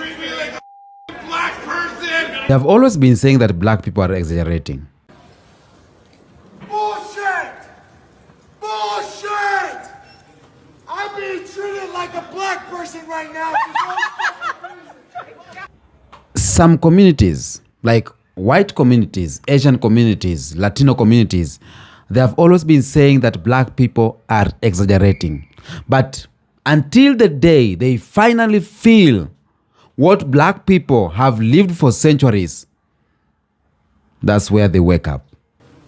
treat me like a black person. They have always been saying that black people are exaggerating. Bullshit! Bullshit! I'm being treated like a black person right now. Some communities, like white communities, Asian communities, Latino communities, they have always been saying that black people are exaggerating. But until the day they finally feel what black people have lived for centuries, that's where they wake up.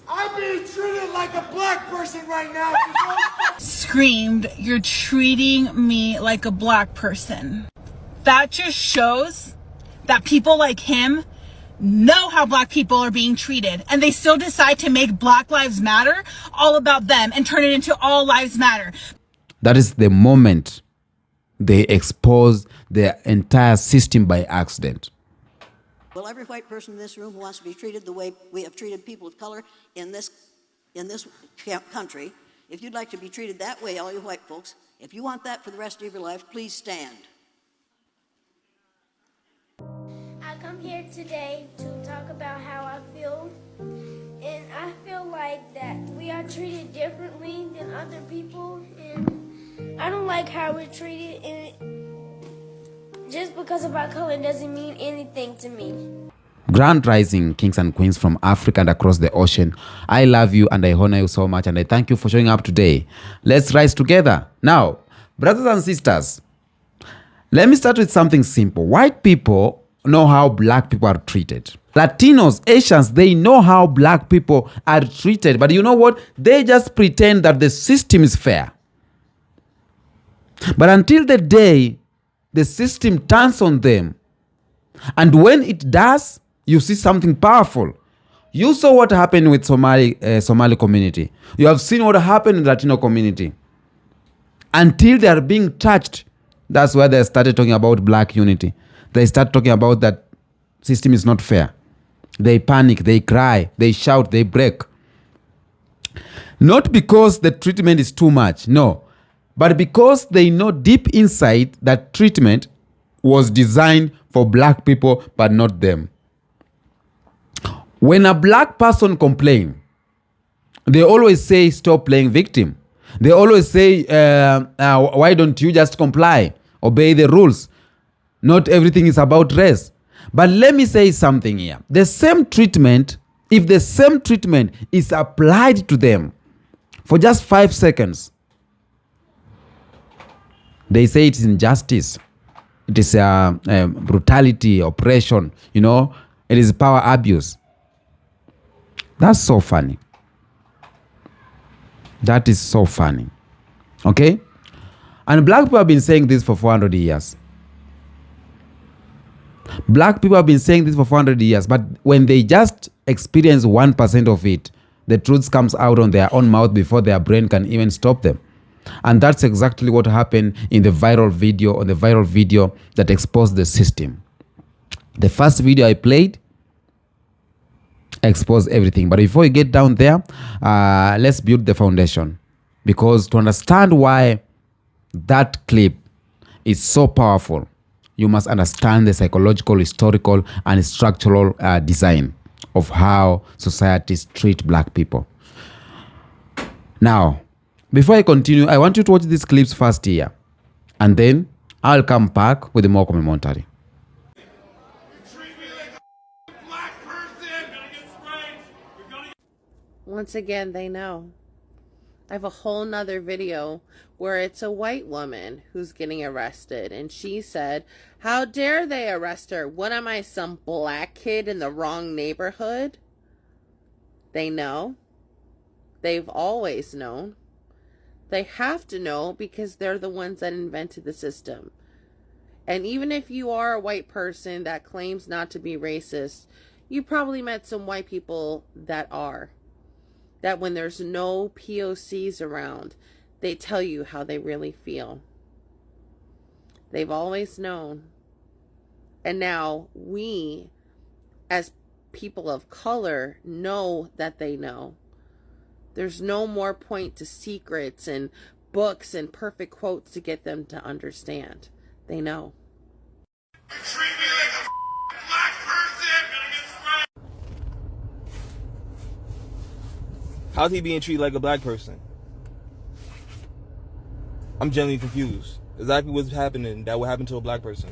I'm being treated like a black person right now. Screamed, "You're treating me like a black person." That just shows that people like him know how black people are being treated, and they still decide to make Black Lives Matter all about them and turn it into All Lives Matter. That is the moment they expose their entire system by accident. Well, every white person in this room who wants to be treated the way we have treated people of color in this country, if you'd like to be treated that way, all you white folks, if you want that for the rest of your life, please stand. I come here today to talk about how I feel, and I feel like that we are treated differently than other people, and I don't like how we're treated, and just because of our color doesn't mean anything to me. Grand Rising, kings and queens from Africa and across the ocean. I love you and I honor you so much, and I thank you for showing up today. Let's rise together. Now, brothers and sisters, let me start with something simple. White people know how black people are treated. Latinos, Asians, they know how black people are treated. But you know what? They just pretend that the system is fair. But until the day the system turns on them, and when it does, you see something powerful. You saw what happened with Somali community. You have seen what happened in the Latino community. Until they are being touched, that's why they started talking about black unity. They start talking about that system is not fair. They panic, they cry, they shout, they break. Not because the treatment is too much, no. But because they know deep inside that treatment was designed for black people, but not them. When a black person complains, they always say, stop playing victim. They always say, why don't you just comply? Obey the rules. Not everything is about race. But let me say something here. The same treatment, if the same treatment is applied to them for just 5 seconds, they say it is injustice. It is brutality, oppression, it is power abuse. That's so funny. That is so funny. Okay? And black people have been saying this for 400 years. Black people have been saying this for 400 years, but when they just experience 1% of it, the truth comes out on their own mouth before their brain can even stop them. And that's exactly what happened in the viral video, that exposed the system. The first video I played exposed everything. But before you get down there, let's build the foundation. Because to understand why that clip is so powerful, you must understand the psychological, historical, and structural design of how societies treat black people. Now, before I continue, I want you to watch these clips first here, and then I'll come back with more commentary. Once again, they know. I have a whole nother video where it's a white woman who's getting arrested, and she said, how dare they arrest her? What am I, some black kid in the wrong neighborhood? They know. They've always known. They have to know because they're the ones that invented the system. And even if you are a white person that claims not to be racist, you probably met some white people that are. That when there's no POCs around, they tell you how they really feel. They've always known. And now we, as people of color, know that they know. There's no more point to secrets and books and perfect quotes to get them to understand. They know. Treat How's he being treated like a black person? I'm genuinely confused. Exactly what's happening that would happen to a black person.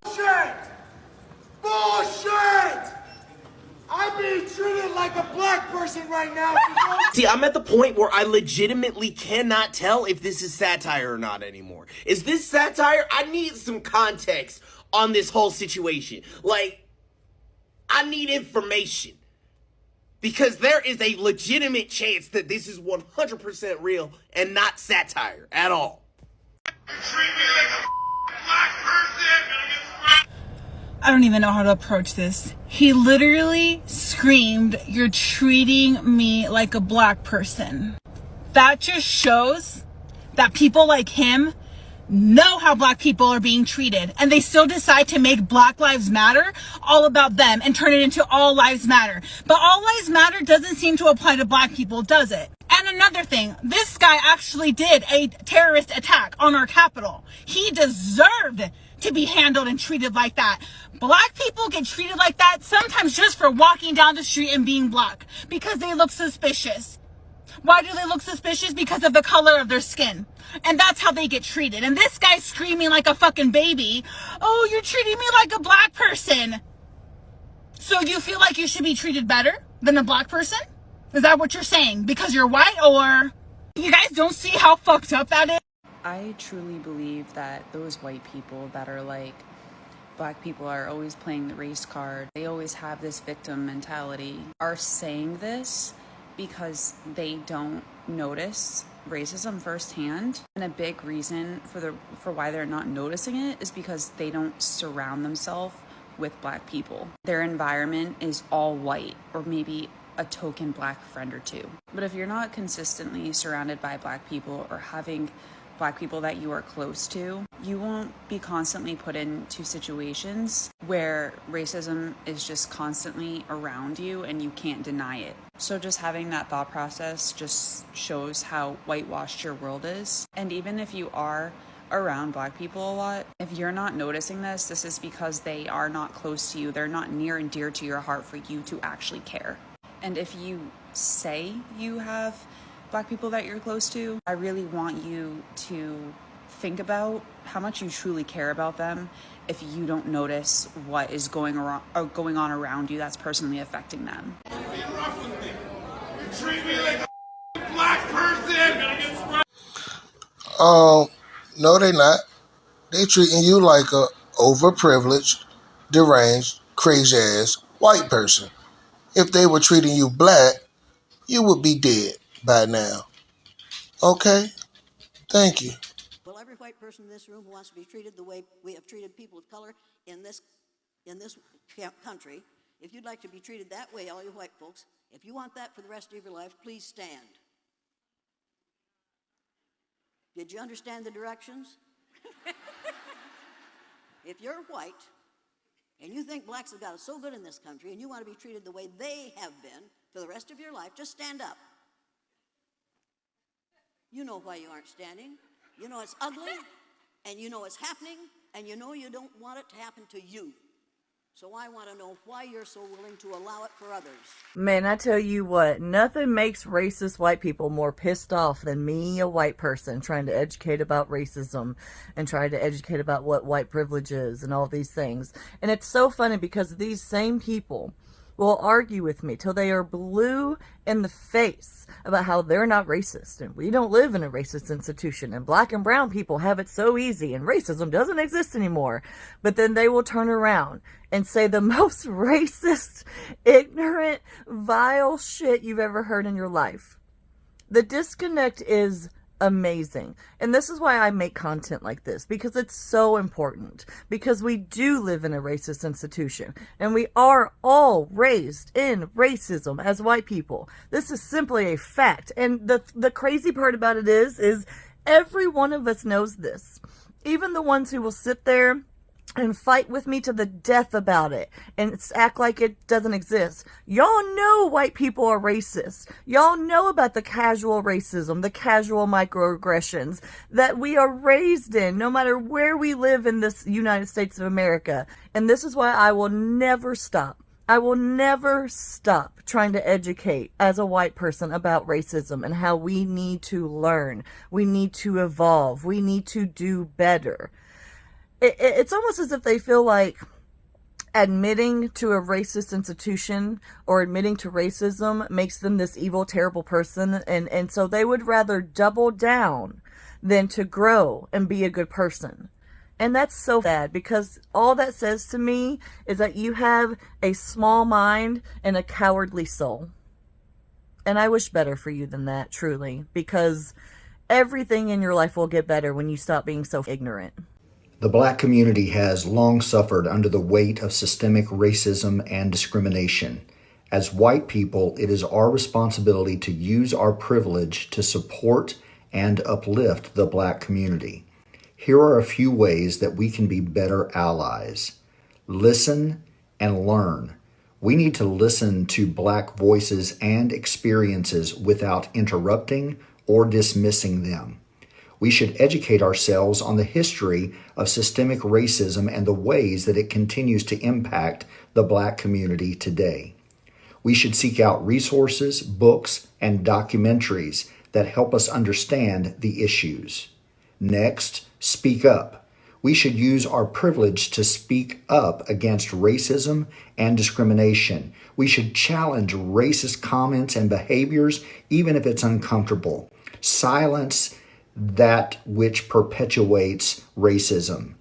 Bullshit! Bullshit! I'm being treated like a black person right now. See, I'm at the point where I legitimately cannot tell if this is satire or not anymore. Is this satire? I need some context on this whole situation. Like, I need information. Because there is a legitimate chance that this is 100% real and not satire at all. Treat me like a black person. I don't even know how to approach this. He literally screamed, "You're treating me like a black person." That just shows that people like him know how black people are being treated, and they still decide to make Black Lives Matter all about them and turn it into All Lives Matter. But All Lives Matter doesn't seem to apply to black people, does it? And another thing, this guy actually did a terrorist attack on our Capitol. He deserved to be handled and treated like that. Black people get treated like that sometimes just for walking down the street and being black because they look suspicious. Why do they look suspicious? Because of the color of their skin. And that's how they get treated. And this guy's screaming like a fucking baby, "Oh, you're treating me like a black person." So you feel like you should be treated better than a black person? Is that what you're saying? Because you're white? Or you guys don't see how fucked up that is? I truly believe that those white people that are like, black people are always playing the race card, they always have this victim mentality, are saying this because they don't notice racism firsthand. And a big reason for why they're not noticing it is because they don't surround themselves with black people. Their environment is all white, or maybe a token black friend or two. But if you're not consistently surrounded by black people or having black people that you are close to, you won't be constantly put into situations where racism is just constantly around you and you can't deny it. So just having that thought process just shows how whitewashed your world is. And even if you are around black people a lot, if you're not noticing this is because they are not close to you. They're not near and dear to your heart for you to actually care. And if you say you have black people that you're close to, I really want you to think about how much you truly care about them if you don't notice what is going on around you that's personally affecting them. Be rough with me. You treat me like a black person. No, they're not. They treating you like a overprivileged, deranged, crazy ass white person. If they were treating you black, you would be dead by now. Okay? Thank you. Well, every white person in this room who wants to be treated the way we have treated people of color in this country, if you'd like to be treated that way, all you white folks, if you want that for the rest of your life, please stand. Did you understand the directions? If you're white and you think blacks have got it so good in this country and you want to be treated the way they have been for the rest of your life, just stand up. You know why you aren't standing. You know it's ugly, and you know it's happening, and you know you don't want it to happen to you. So I want to know why you're so willing to allow it for others. Man, I tell you what, nothing makes racist white people more pissed off than me, a white person, trying to educate about racism and trying to educate about what white privilege is and all these things. And it's so funny because these same people will argue with me till they are blue in the face about how they're not racist and we don't live in a racist institution and black and brown people have it so easy and racism doesn't exist anymore. But then they will turn around and say the most racist, ignorant, vile shit you've ever heard in your life. The disconnect is amazing. And this is why I make content like this, because it's so important, because we do live in a racist institution and we are all raised in racism as white people. This is simply a fact. And the crazy part about it is every one of us knows this. Even the ones who will sit there and fight with me to the death about it and act like it doesn't exist. Y'all know white people are racist. Y'all know about the casual racism, the casual microaggressions that we are raised in, no matter where we live in this United States of America. And this is why I will never stop. I will never stop trying to educate as a white person about racism and how we need to learn, we need to evolve, we need to do better. It's almost as if they feel like admitting to a racist institution or admitting to racism makes them this evil, terrible person. And so they would rather double down than to grow and be a good person. And that's so bad, because all that says to me is that you have a small mind and a cowardly soul. And I wish better for you than that, truly, because everything in your life will get better when you stop being so ignorant. The Black community has long suffered under the weight of systemic racism and discrimination. As white people, it is our responsibility to use our privilege to support and uplift the Black community. Here are a few ways that we can be better allies. Listen and learn. We need to listen to Black voices and experiences without interrupting or dismissing them. We should educate ourselves on the history of systemic racism and the ways that it continues to impact the Black community today. We should seek out resources, books, and documentaries that help us understand the issues. Next, speak up. We should use our privilege to speak up against racism and discrimination. We should challenge racist comments and behaviors, even if it's uncomfortable. Silence that which perpetuates racism.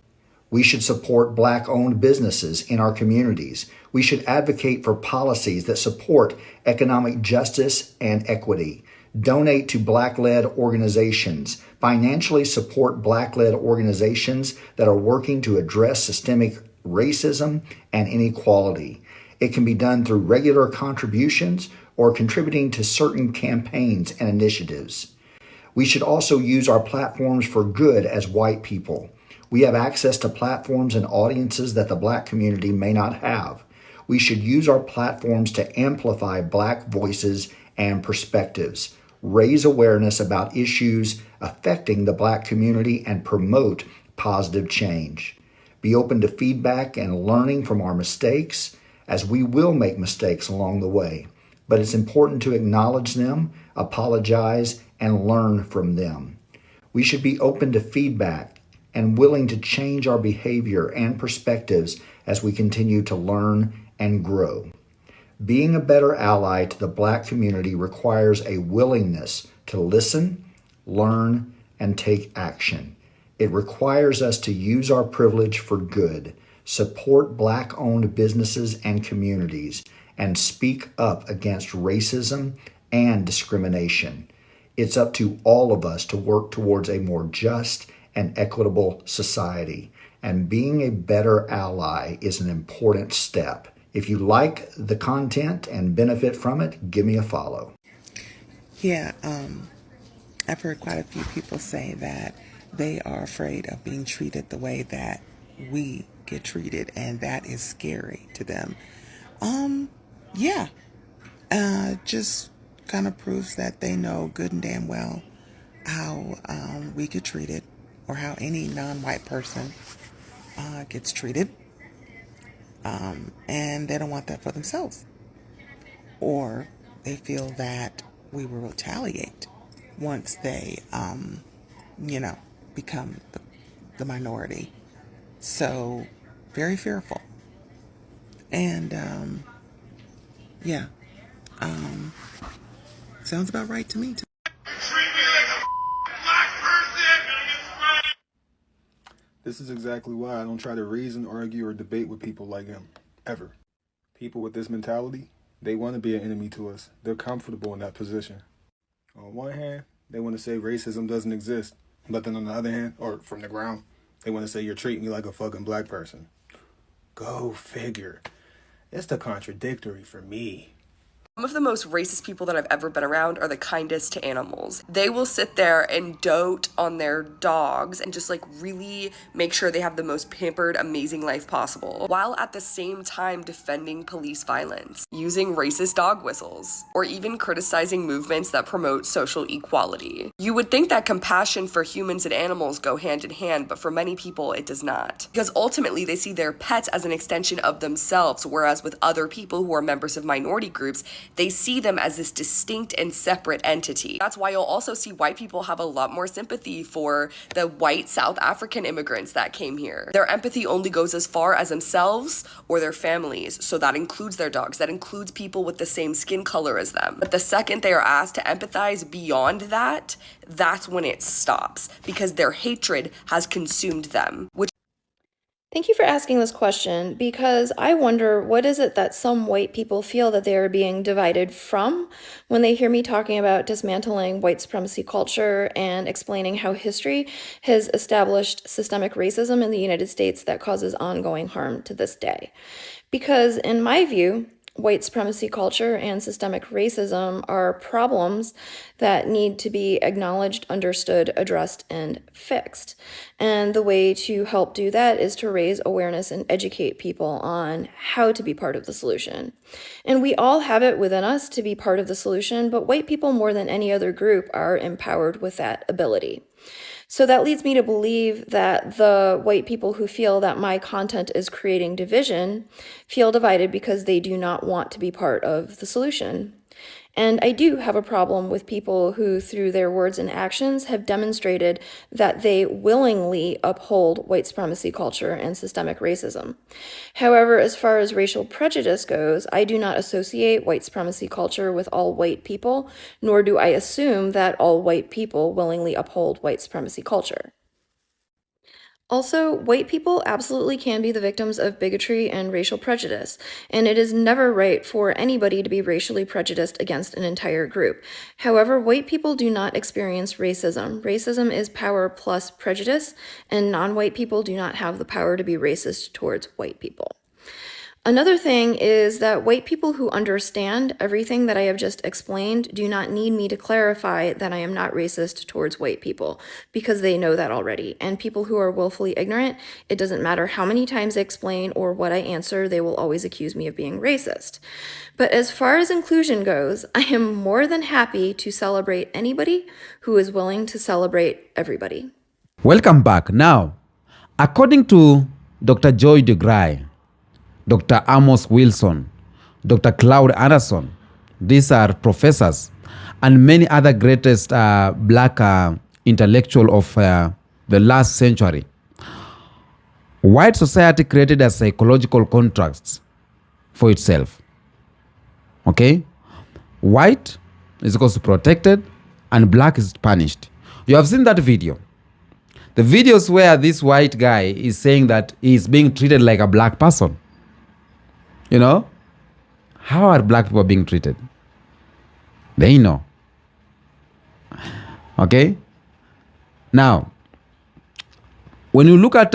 We should support Black-owned businesses in our communities. We should advocate for policies that support economic justice and equity. Donate to Black-led organizations. Financially support Black-led organizations that are working to address systemic racism and inequality. It can be done through regular contributions or contributing to certain campaigns and initiatives. We should also use our platforms for good as white people. We have access to platforms and audiences that the Black community may not have. We should use our platforms to amplify Black voices and perspectives, raise awareness about issues affecting the Black community, and promote positive change. Be open to feedback and learning from our mistakes, as we will make mistakes along the way. But it's important to acknowledge them, apologize, and learn from them. We should be open to feedback and willing to change our behavior and perspectives as we continue to learn and grow. Being a better ally to the Black community requires a willingness to listen, learn, and take action. It requires us to use our privilege for good, support Black-owned businesses and communities, and speak up against racism and discrimination. It's up to all of us to work towards a more just and equitable society. And being a better ally is an important step. If you like the content and benefit from it, give me a follow. Yeah, I've heard quite a few people say that they are afraid of being treated the way that we get treated, and that is scary to them. Just kind of proves that they know good and damn well how we get treated, or how any non-white person gets treated, and they don't want that for themselves. Or they feel that we will retaliate once they, become the minority. So, very fearful. And, sounds about right to me. This is exactly why I don't try to reason, argue, or debate with people like him, ever. People with this mentality, they want to be an enemy to us. They're comfortable in that position. On one hand, they want to say racism doesn't exist. But then on the other hand, or from the ground, they want to say you're treating me like a fucking Black person. Go figure. It's the contradictory for me. Some of the most racist people that I've ever been around are the kindest to animals. They will sit there and dote on their dogs and just like really make sure they have the most pampered, amazing life possible, while at the same time defending police violence, using racist dog whistles, or even criticizing movements that promote social equality. You would think that compassion for humans and animals go hand in hand, but for many people it does not. Because ultimately they see their pets as an extension of themselves, whereas with other people who are members of minority groups, they see them as this distinct and separate entity. That's why you'll also see white people have a lot more sympathy for the white South African immigrants that came here. Their empathy only goes as far as themselves or their families, so that includes their dogs, that includes people with the same skin color as them. But the second they are asked to empathize beyond that, that's when it stops, because their hatred has consumed them, which Thank you for asking this question, because I wonder, what is it that some white people feel that they are being divided from when they hear me talking about dismantling white supremacy culture and explaining how history has established systemic racism in the United States that causes ongoing harm to this day. Because in my view, white supremacy culture and systemic racism are problems that need to be acknowledged, understood, addressed, and fixed. And the way to help do that is to raise awareness and educate people on how to be part of the solution. And we all have it within us to be part of the solution, but white people more than any other group are empowered with that ability. So that leads me to believe that the white people who feel that my content is creating division feel divided because they do not want to be part of the solution. And I do have a problem with people who, through their words and actions, have demonstrated that they willingly uphold white supremacy culture and systemic racism. However, as far as racial prejudice goes, I do not associate white supremacy culture with all white people, nor do I assume that all white people willingly uphold white supremacy culture. Also, white people absolutely can be the victims of bigotry and racial prejudice, and it is never right for anybody to be racially prejudiced against an entire group. However, white people do not experience racism. Racism is power plus prejudice, and non-white people do not have the power to be racist towards white people. Another thing is that white people who understand everything that I have just explained do not need me to clarify that I am not racist towards white people, because they know that already. And people who are willfully ignorant, it doesn't matter how many times I explain or what I answer, they will always accuse me of being racist. But as far as inclusion goes, I am more than happy to celebrate anybody who is willing to celebrate everybody. Welcome back. Now, according to Dr. Joy DeGray, Dr. Amos Wilson, Dr. Claude Anderson, these are professors, and many other greatest black intellectual of the last century. White society created a psychological contract for itself. Okay? White is equals to protected and black is punished. You have seen that video. The videos where this white guy is saying that he is being treated like a black person. You know, how are black people being treated? They know. Okay? Now, when you look at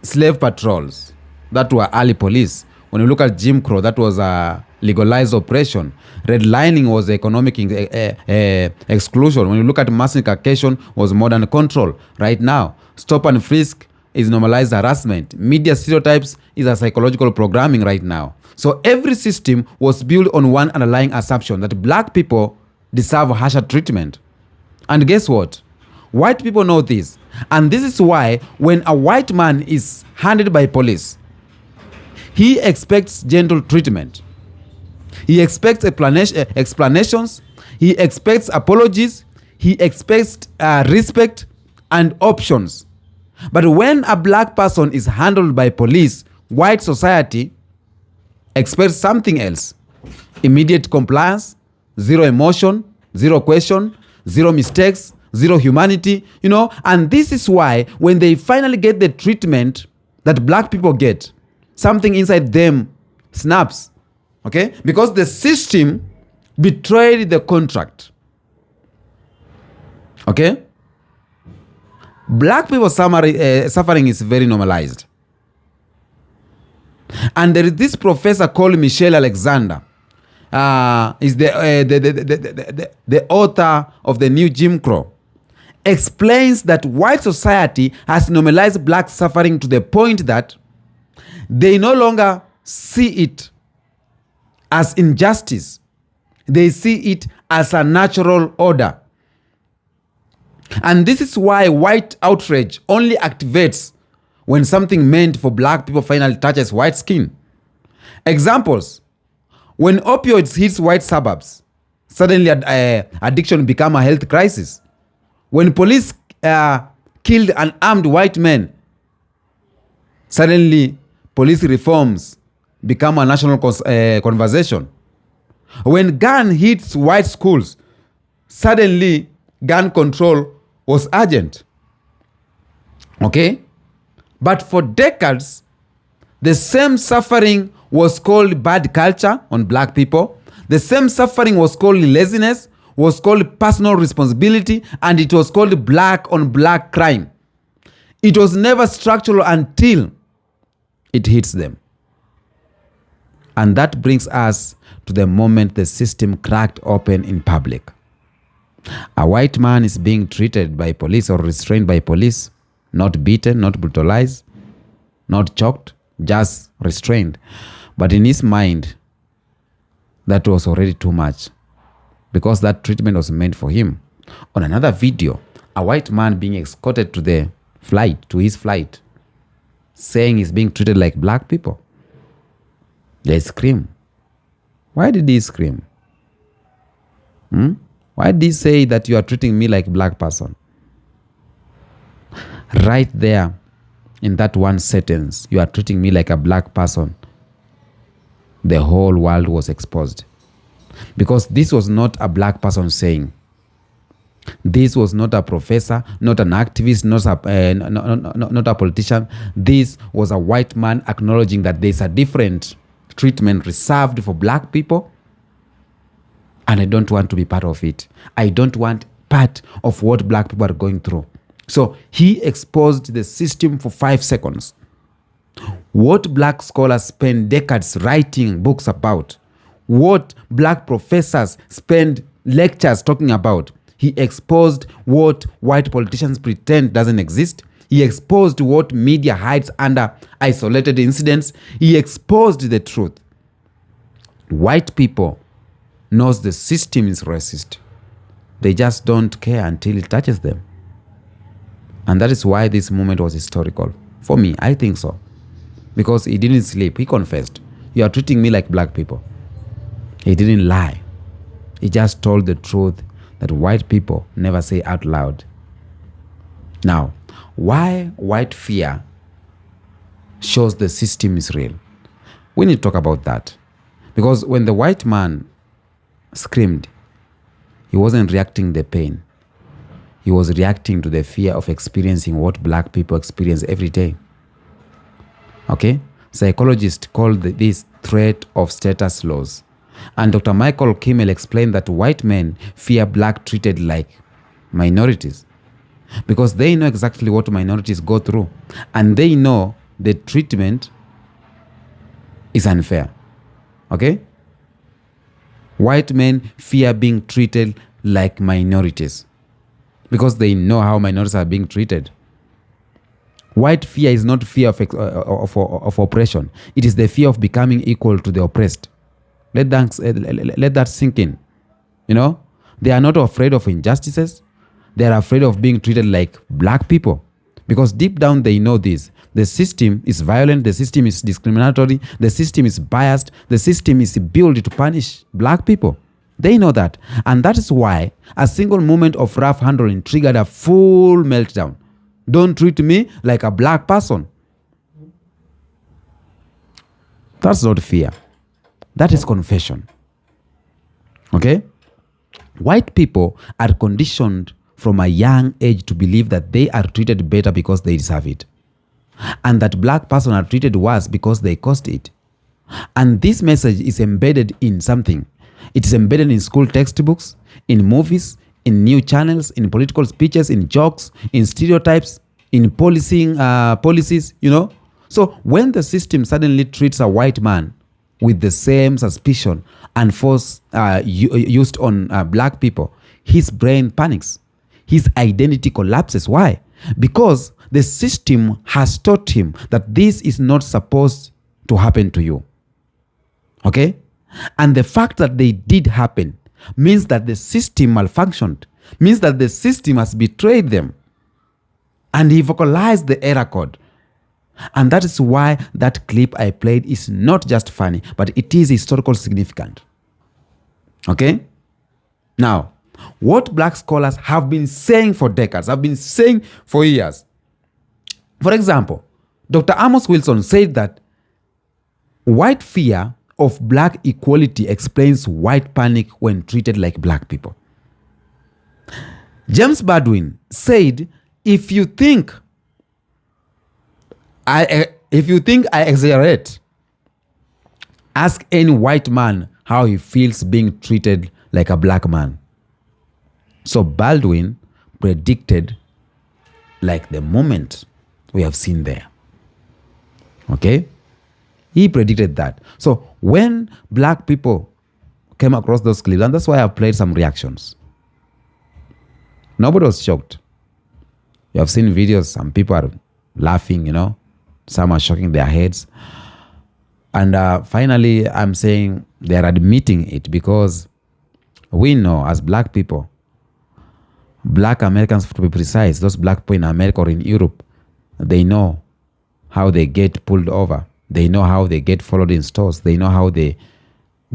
slave patrols, that were early police. When you look at Jim Crow, that was a legalized oppression. Redlining was economic exclusion. When you look at mass incarceration, was modern control. Right now, stop and frisk is normalized harassment. Media stereotypes is a psychological programming right now. So every system was built on one underlying assumption that black people deserve harsher treatment. And guess what? White people know this. And this is why when a white man is handled by police, he expects gentle treatment. He expects explanations. He expects apologies. He expects respect and options. But when a black person is handled by police, white society expects something else. Immediate compliance, zero emotion, zero question, zero mistakes, zero humanity, you know. And this is why when they finally get the treatment that black people get, something inside them snaps, okay? Because the system betrayed the contract, okay? Black people suffering is very normalized. And there is this professor called Michelle Alexander. is the author of the new Jim Crow, explains that white society has normalized black suffering to the point that they no longer see it as injustice. They see it as a natural order. And this is why white outrage only activates when something meant for black people finally touches white skin. Examples: when opioids hits white suburbs, suddenly addiction become a health crisis. When police killed unarmed white men, suddenly police reforms become a national conversation. When gun hits white schools, suddenly gun control was urgent. Okay? But for decades, the same suffering was called bad culture on black people. The same suffering was called laziness, was called personal responsibility, and it was called black on black crime. It was never structural until it hits them. And that brings us to the moment the system cracked open in public. A white man is being treated by police or restrained by police, not beaten, not brutalized, not choked, just restrained. But in his mind, that was already too much, because that treatment was meant for him. On another video, a white man being escorted to his flight, saying he's being treated like black people. They scream. Why did he scream? Why did he say that you are treating me like a black person? Right there, in that one sentence, you are treating me like a black person, the whole world was exposed. Because this was not a black person saying. This was not a professor, not an activist, not a politician. This was a white man acknowledging that there's a different treatment reserved for black people, and I don't want to be part of it. I don't want part of what black people are going through. So he exposed the system for 5 seconds. What black scholars spend decades writing books about, what black professors spend lectures talking about, he exposed what white politicians pretend doesn't exist. He exposed what media hides under isolated incidents. He exposed the truth. White people knows the system is racist. They just don't care until it touches them. And that is why this moment was historical. For me, I think so. Because he didn't sleep. He confessed. You are treating me like black people. He didn't lie. He just told the truth that white people never say out loud. Now, why white fear shows the system is real? We need to talk about that. Because when the white man screamed, he wasn't reacting to the pain. He was reacting to the fear of experiencing what black people experience every day. Okay? Psychologists call this threat of status laws. And Dr. Michael Kimmel explained that white men fear black treated like minorities because they know exactly what minorities go through, and they know the treatment is unfair. Okay? White men fear being treated like minorities because they know how minorities are being treated. White fear is not fear of oppression. It is the fear of becoming equal to the oppressed. Let that sink in. You know, they are not afraid of injustices. They are afraid of being treated like black people. Because deep down they know this. The system is violent. The system is discriminatory. The system is biased. The system is built to punish black people. They know that. And that is why a single moment of rough handling triggered a full meltdown. Don't treat me like a black person. That's not fear. That is confession. Okay? White people are conditioned from a young age to believe that they are treated better because they deserve it, and that black person are treated worse because they caused it. And this message is embedded in something. It is embedded in school textbooks, in movies, in new channels, in political speeches, in jokes, in stereotypes, in policies, you know. So when the system suddenly treats a white man with the same suspicion and force used on black people, his brain panics. His identity collapses. Why? Because the system has taught him that this is not supposed to happen to you. Okay? And the fact that they did happen means that the system malfunctioned, means that the system has betrayed them. And he vocalized the error code. And that is why that clip I played is not just funny, but it is historical significant. Okay? Now, what black scholars have been saying for decades, have been saying for years. For example, Dr. Amos Wilson said that white fear of black equality explains white panic when treated like black people. James Baldwin said, if you think I exaggerate, ask any white man how he feels being treated like a black man. So Baldwin predicted like the moment we have seen there. Okay? He predicted that. So when black people came across those clips, and that's why I played some reactions, nobody was shocked. You have seen videos, some people are laughing, some are shaking their heads. And finally, I'm saying they are admitting it because we know as black people, black Americans to be precise, those black people in America or in Europe, they know how they get pulled over. They know how they get followed in stores. They know how they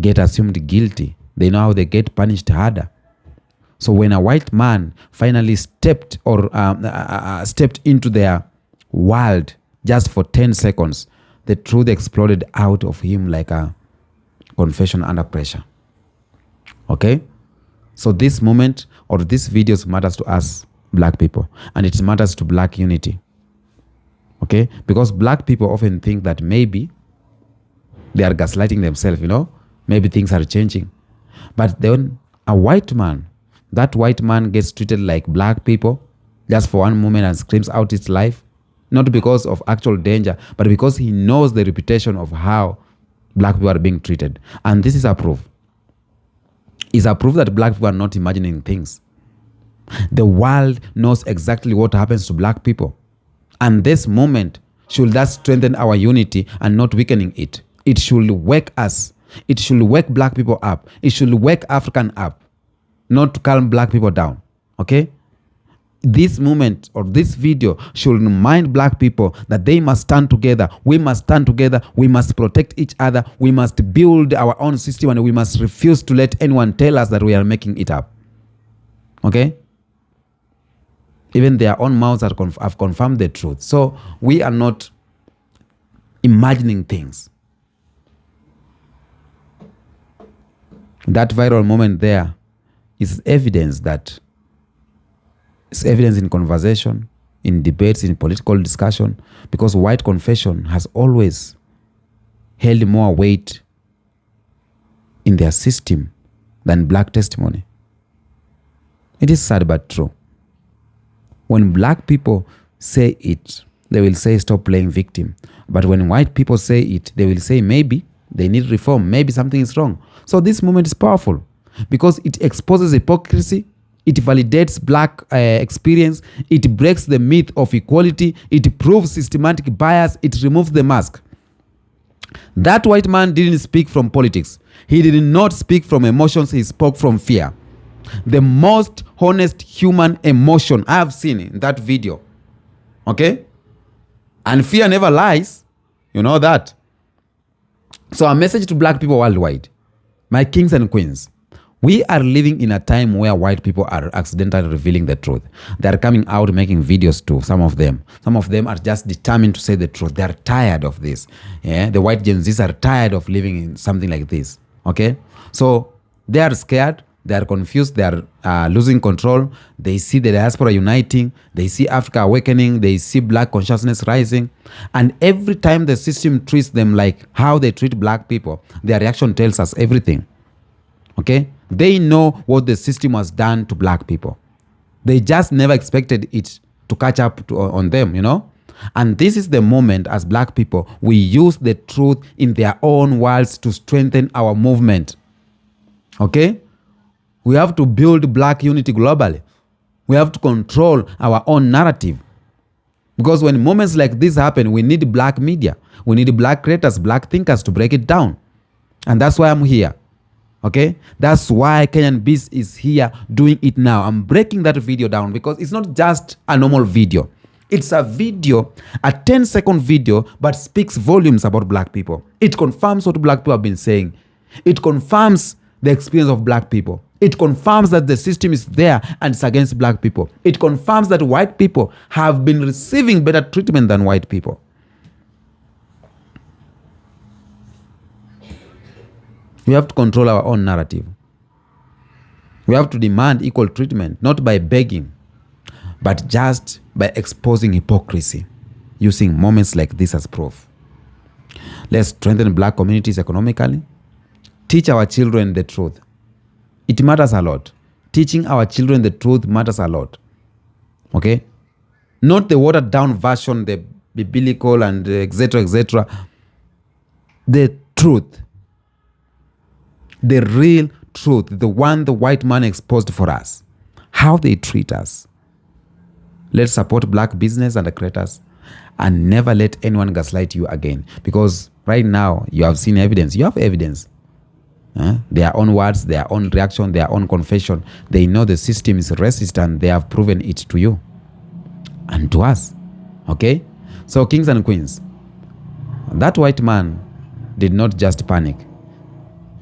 get assumed guilty. They know how they get punished harder. So when a white man finally stepped into their world just for 10 seconds, the truth exploded out of him like a confession under pressure. Okay? So this moment or this videos matters to us black people, and it matters to black unity. Okay? Because black people often think that maybe they are gaslighting themselves, maybe things are changing. But then a white man, that white man gets treated like black people just for one moment and screams out his life, not because of actual danger, but because he knows the reputation of how black people are being treated. And this is a proof. It's a proof that black people are not imagining things. The world knows exactly what happens to black people. And this moment should thus strengthen our unity and not weakening it. It should wake us. It should wake black people up. It should wake African up, not to calm black people down. Okay? This moment or this video should remind black people that they must stand together. We must stand together. We must protect each other. We must build our own system, and we must refuse to let anyone tell us that we are making it up. Okay? Even their own mouths have confirmed the truth. So we are not imagining things. That viral moment there is evidence that it's evidence in conversation, in debates, in political discussion, because white confession has always held more weight in their system than black testimony. It is sad but true. When black people say it, they will say stop playing victim. But when white people say it, they will say maybe they need reform, maybe something is wrong. So this movement is powerful because it exposes hypocrisy, it validates black experience, it breaks the myth of equality, it proves systematic bias, it removes the mask. That white man didn't speak from politics. He did not speak from emotions, he spoke from fear. The most honest human emotion I have seen in that video. Okay? And fear never lies. You know that. So a message to black people worldwide. My kings and queens, we are living in a time where white people are accidentally revealing the truth. They are coming out making videos too, some of them. Some of them are just determined to say the truth. They are tired of this. Yeah? The white Gen Zs are tired of living in something like this. Okay? So they are scared. They are confused. They are losing control. They see the diaspora uniting. They see Africa awakening. They see black consciousness rising. And every time the system treats them like how they treat black people, their reaction tells us everything. Okay? They know what the system has done to black people. They just never expected it to catch up on them, And this is the moment as black people, we use the truth in their own words to strengthen our movement. Okay? We have to build black unity globally. We have to control our own narrative. Because when moments like this happen, we need black media. We need black creators, black thinkers to break it down. And that's why I'm here. Okay? That's why Kenyan Beast is here doing it now. I'm breaking that video down because it's not just a normal video. It's a video, a 10-second video, but speaks volumes about black people. It confirms what black people have been saying. It confirms the experience of black people. It confirms that the system is there and it's against black people. It confirms that white people have been receiving better treatment than white people. We have to control our own narrative. We have to demand equal treatment, not by begging, but just by exposing hypocrisy, using moments like this as proof. Let's strengthen black communities economically. Teach our children the truth. It matters a lot. Teaching our children the truth matters a lot. Okay? Not the watered down version, the biblical and etc., etc. The truth. The real truth. The one the white man exposed for us. How they treat us. Let's support black business and the creators and never let anyone gaslight you again. Because right now, you have seen evidence. You have evidence. Their own words, their own reaction, their own confession. They know the system is racist and they have proven it to you and to us. Okay? So, kings and queens, that white man did not just panic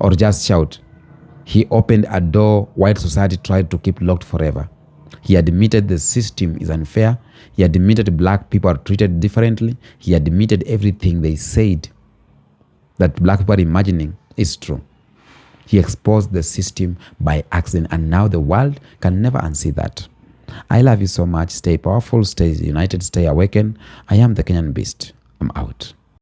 or just shout. He opened a door white society tried to keep locked forever. He admitted the system is unfair. He admitted black people are treated differently. He admitted everything they said that black people are imagining is true. He exposed the system by accident, and now the world can never unsee that. I love you so much. Stay powerful, stay united, stay awakened. I am the Kenyan Beast. I'm out.